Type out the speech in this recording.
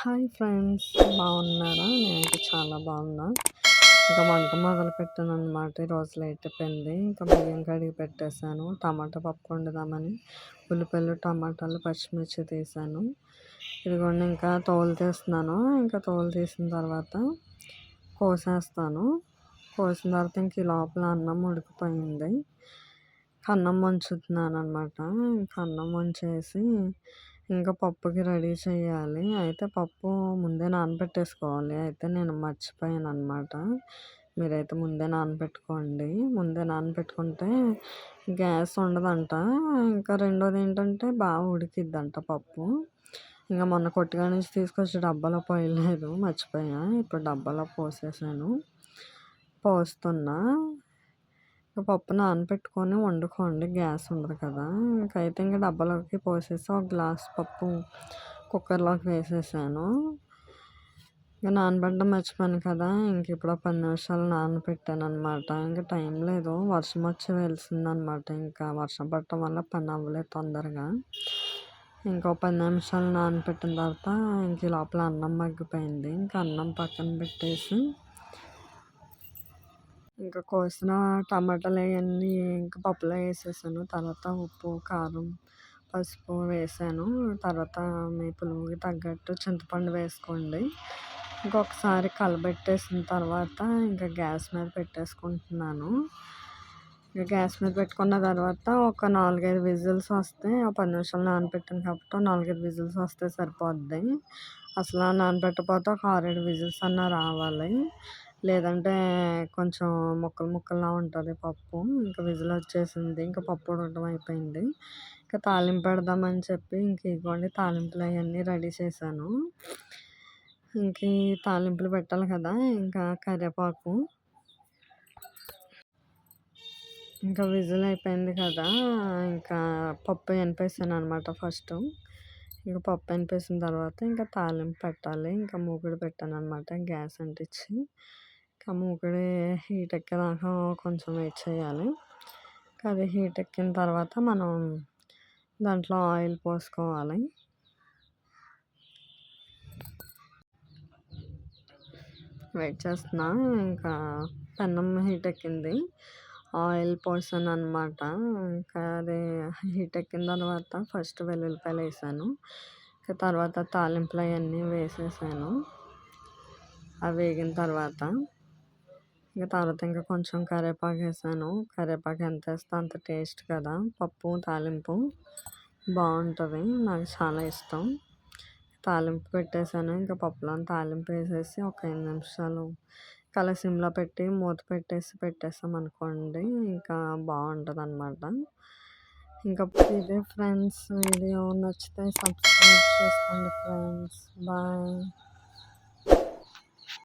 Hi friends, బాగున్నారా? నేనైతే చాలా బాగున్నా. ఇంకా వంట మొదలుపెట్టాననమాట. ఈరోజు లేట్ అయిపోయింది. ఇంకా బియ్యం కడిగి పెట్టేశాను. టమాటా పప్పు వండుదామని ఉల్లిపాయలు, టమాటాలు, పచ్చిమిర్చి తీసాను. ఇదిగోండి ఇంకా తోలు తీస్తున్నాను. ఇంకా తోలు తీసిన తర్వాత కోసేస్తాను. కోసిన తర్వాత ఇంక ఈ లోపల అన్నం ఉడికిపోయింది. అన్నం వంచుతున్నాను అనమాట. ఇంకా అన్నం వంచేసి ఇంకా పప్పుకి రెడీ చేయాలి. అయితే పప్పు ముందే నానబెట్టేసుకోవాలి. అయితే నేను మర్చిపోయాను అనమాట. మీరైతే ముందే నానబెట్టుకోండి. ముందే నానబెట్టుకుంటే గ్యాస్ ఉండదంట. ఇంకా రెండోది ఏంటంటే బాగా ఉడికిద్దంట పప్పు. ఇంకా మొన్న కొట్టుకాడ నుంచి తీసుకొచ్చి డబ్బాలో పోయలేదు, మర్చిపోయా. ఇప్పుడు డబ్బాలో పోసేసాను. పోస్తున్నా. పప్పు నానబెట్టుకొని వండుకోండి, గ్యాస్ ఉండదు కదా. ఇంకైతే ఇంక డబ్బాలోకి పోసేసి ఒక గ్లాస్ పప్పు కుక్కర్లోకి వేసేసాను. ఇంకా నానబెట్టడం మర్చిపోయాను కదా. ఇంక ఇప్పుడు 10 నిమిషాలు నానబెట్టాను అనమాట. ఇంకా టైం లేదు, వర్షం వచ్చి వెలిసిందనమాట. ఇంకా వర్షం పడటం వల్ల పని అవ్వలేదు తొందరగా. ఇంకో 10 నిమిషాలు నానబెట్టిన తర్వాత ఇంక ఈ లోపల అన్నం మగ్గిపోయింది. ఇంకా అన్నం పక్కన పెట్టేసి ఇంకా కోసిన టమాటాలు అవన్నీ ఇంకా పప్పులో వేసేసాను. తర్వాత ఉప్పు, కారం, పసుపు వేసాను. తర్వాత మీ పులుగుకి తగ్గట్టు చింతపండు వేసుకోండి. ఇంకొకసారి కలబెట్టేసిన తర్వాత ఇంకా గ్యాస్ మీద పెట్టేసుకుంటున్నాను. ఇంకా గ్యాస్ మీద పెట్టుకున్న తర్వాత ఒక 4-5 విజిల్స్ వస్తే, ఆ 10 నిమిషాలు నానబెట్టాను కాబట్టి 4-5 విజిల్స్ వస్తే సరిపోద్ది. అసలు నానబెట్టకపోతే ఒక 6-7 విజిల్స్ అన్నా రావాలి. లేదంటే కొంచెం ముక్కలు ముక్కల్లా ఉంటుంది పప్పు. ఇంకా విజిల్ వచ్చేసింది. ఇంకా పప్పు ఉడకడం అయిపోయింది. ఇంకా తాలింపు పెడదామని చెప్పి ఇంక ఇదిగోండి తాలింపులు అవన్నీ రెడీ చేశాను. ఇంక ఈ తాలింపులు పెట్టాలి కదా. ఇంకా కరివేపాకు, ఇంకా విజిల్ అయిపోయింది కదా. ఇంకా పప్పు ఎనిపేసాను అనమాట ఫస్ట్. ఇంకా పప్పు ఎనిపేసిన తర్వాత ఇంకా తాలింపు పెట్టాలి. ఇంకా మూకుడు పెట్టాను అనమాట గ్యాస్ అంటించి. ఇంకా మూకుడు హీట్ ఎక్కేదాకా కొంచెం వెయిట్ చేయాలి. అది హీట్ ఎక్కిన తర్వాత మనం దాంట్లో ఆయిల్ పోసుకోవాలి. వెయిట్ చేస్తున్నా. ఇంకా పెన్నం హీట్ ఎక్కింది, ఆయిల్ పోసాను అనమాట. ఇంకా అది హీట్ ఎక్కిన తర్వాత ఫస్ట్ వెల్లుల్లిపాయలు వేసాను. ఇంకా తర్వాత తాలింపులు అవన్నీ వేసేసాను. అవి వేగిన తర్వాత ఇంకా కొంచెం కరివేపాకు వేసాను. కరివేపాకు ఎంత వేస్తే అంత టేస్ట్ కదా. పప్పు తాలింపు బాగుంటుంది, నాకు చాలా ఇష్టం. తాలింపు పెట్టేసాను. ఇంకా పప్పులో తాలింపు వేసేసి ఒక 5 నిమిషాలు కల సిమ్లో పెట్టి మూత పెట్టేసాం అనుకోండి, ఇంకా బాగుంటుంది అనమాట. ఇంకా ఇదే ఫ్రెండ్స్, వీడియో నచ్చితే సబ్స్క్రైబ్ చేసుకోండి ఫ్రెండ్స్. బాయ్.